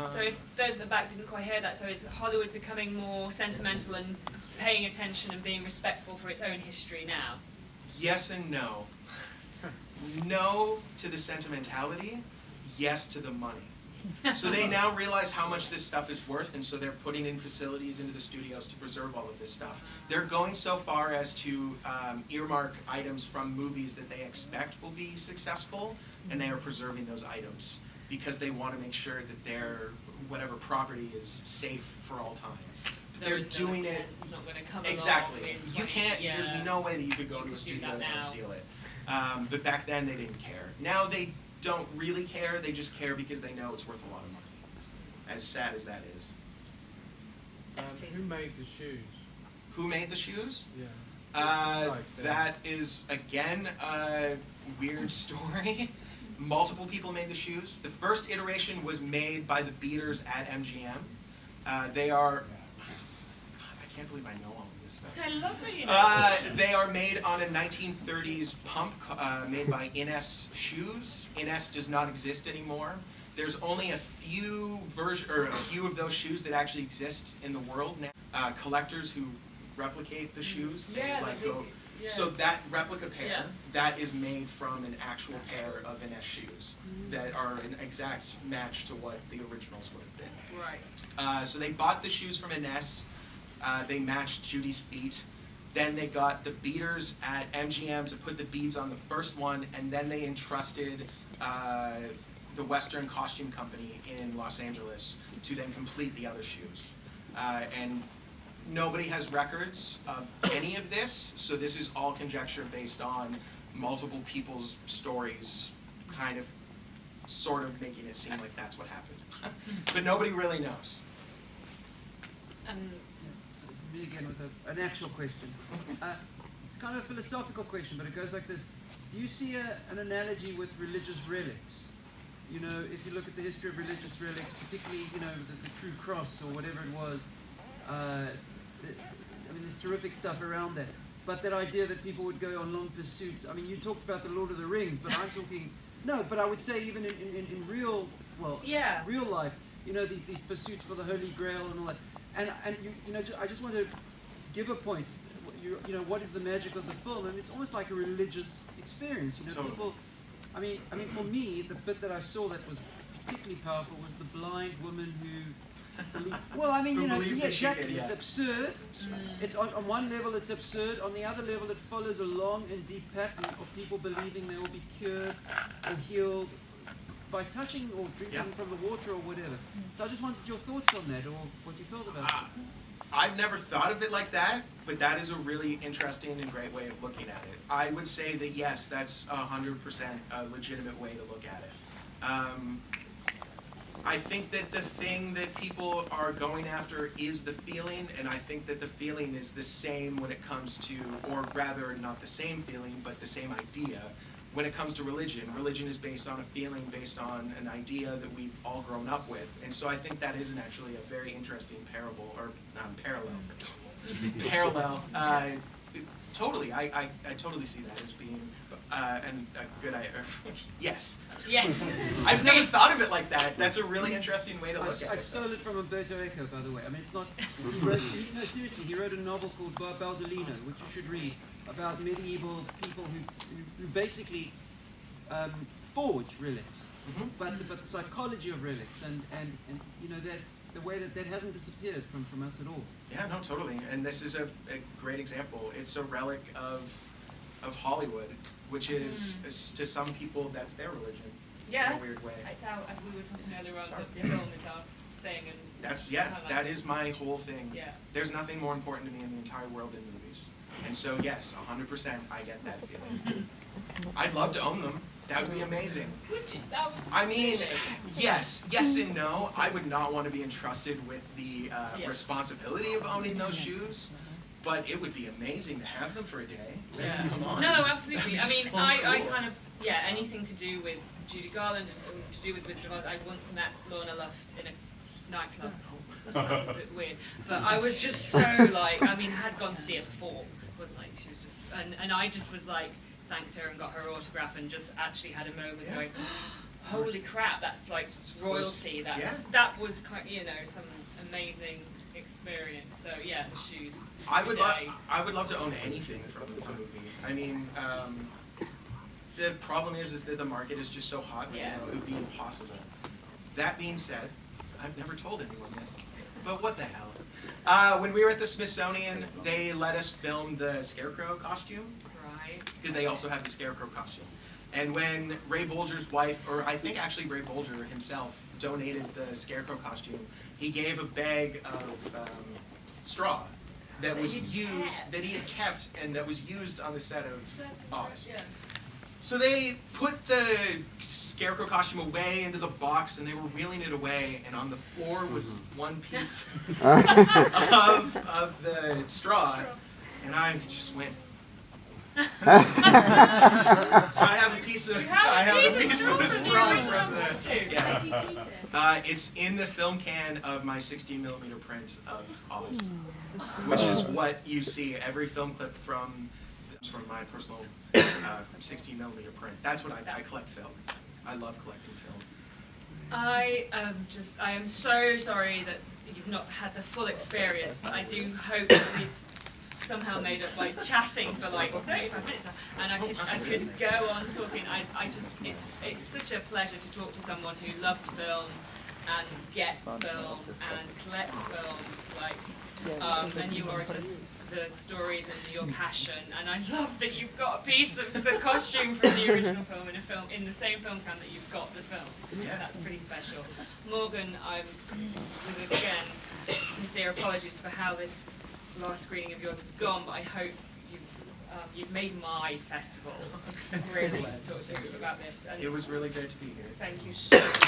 So if those at the back didn't quite hear that, so is Hollywood becoming more sentimental and paying attention and being respectful for its own history now? Yes and no. No to the sentimentality, yes to the money. So they now realize how much this stuff is worth, and so they're putting in facilities into the studios to preserve all of this stuff. They're going so far as to earmark items from movies that they expect will be successful, and they are preserving those items because they want to make sure that their whatever property is safe for all time. So They're doing it it's not going to come exactly. along in You can't. yeah. There's no way that you could go to a studio and steal it. But back then they didn't care. Now they don't really care. They just care because they know it's worth a lot of money. As sad as that is. Who made the shoes? Who made the shoes? Yeah. That is again a weird story. Multiple people made the shoes. The first iteration was made by the beaters at MGM. They are. I can't believe I know all of this stuff. I love that you know. They are made on a 1930s pump made by Ines Shoes. Ines does not exist anymore. There's only a few of those shoes that actually exist in the world now. Collectors who replicate the shoes, go. Yeah. So that replica pair, that is made from an actual pair of Ines shoes that are an exact match to what the originals would have been. Right. So they bought the shoes from Ines. They matched Judy's feet. Then they got the beaters at MGM to put the beads on the first one, and then they entrusted the Western Costume Company in Los Angeles to then complete the other shoes. And nobody has records of any of this, so this is all conjecture based on multiple people's stories, kind of, sort of making it seem like that's what happened. But nobody really knows. Me again with an actual question. It's kind of a philosophical question, but it goes like this. Do you see an analogy with religious relics? You know, if you look at the history of religious relics, particularly, you know, the true cross or whatever it was, I mean, there's terrific stuff around that. But that idea that people would go on long pursuits, I mean, you talked about the Lord of the Rings, but I'm talking, no, but I would say even in real, real life, you know, these pursuits for the Holy Grail and all that. And you know, I just want to give a point. You know, what is the magic of the film? And it's almost like a religious experience. You know, totally. People. I mean, for me, the bit that I saw that was particularly powerful was the blind woman who believed. Well, I mean, you know, yeah, exactly. It's absurd. It's on one level, it's absurd. On the other level, it follows a long and deep pattern of people believing they will be cured or healed by touching or drinking from the water or whatever. So I just wanted your thoughts on that, or what you felt about it. I've never thought of it like that, but that is a really interesting and great way of looking at it. I would say that yes, that's 100% a legitimate way to look at it. I think that the thing that people are going after is the feeling, and I think that the feeling is the same when it comes to, or rather not the same feeling, but the same idea. When it comes to religion, religion is based on a feeling, based on an idea that we've all grown up with. And so I think that is actually a very interesting parallel. Totally, I totally see that as being and a good idea. Yes. Yes. I've never thought of it like that. That's a really interesting way to look at it. I stole it from Umberto Eco, by the way. I mean, it's not. No, seriously, he wrote a novel called Baldolino, which you should read, about medieval people who basically forge relics, but the psychology of relics and you know that the way that hasn't disappeared from us at all. Yeah, no, totally. And this is a great example. It's a relic of Hollywood, which is to some people that's their religion. Yeah. In a weird way. It's our, we were talking earlier on that the film is our thing, and that's that is my whole thing. Yeah. There's nothing more important to me in the entire world than movies. And so yes, 100% I get that feeling. I'd love to own them. That would be amazing. Would you? That was I mean, yes and no. I would not want to be entrusted with the responsibility of owning those shoes, but it would be amazing to have them for a day. Yeah. Come on. No, absolutely. I mean, So I cool. kind of, anything to do with Judy Garland and to do with Wizard of Oz. I once met Lorna Luft in a nightclub. Which sounds a bit weird. But I was just so like, I mean, I had gone to see her before. It wasn't like she was just, and I just was like, thanked her and got her autograph and just actually had a moment going, holy crap, that's like royalty. That was kind, some amazing experience. So yeah, the shoes. I would love to own anything from the movie. I mean, the problem is that the market is just so hot. Yeah. It would be impossible. That being said, I've never told anyone this, but what the hell? When we were at the Smithsonian, they let us film the Scarecrow costume. Right. Because they also have the Scarecrow costume. And when Ray Bolger's wife, or I think actually Ray Bolger himself, donated the Scarecrow costume, he gave a bag of straw that was used, that he had kept, and that was used on the set of Oz. Yeah. So they put the Scarecrow costume away into the box, and they were wheeling it away, and on the floor was one piece of the straw, and I just went. So I have a piece of the straw from the. Yeah. It's in the film can of my 16mm print of Oz, which is what you see every film clip from my personal 16mm print. That's what I collect film. I love collecting film. I am so sorry that you've not had the full experience, but I do hope that we've somehow made up by chatting for like 35 minutes now, and I could go on talking. It's such a pleasure to talk to someone who loves film and gets film and collects film, and you are just the stories and your passion, and I love that you've got a piece of the costume from the original film in the same film can that you've got the film. Yeah. That's pretty special. Morgan, I'm with again sincere apologies for how this last screening of yours has gone, but I hope you've made my festival really to talk to you about this. And it was really great to be here. thank you so much.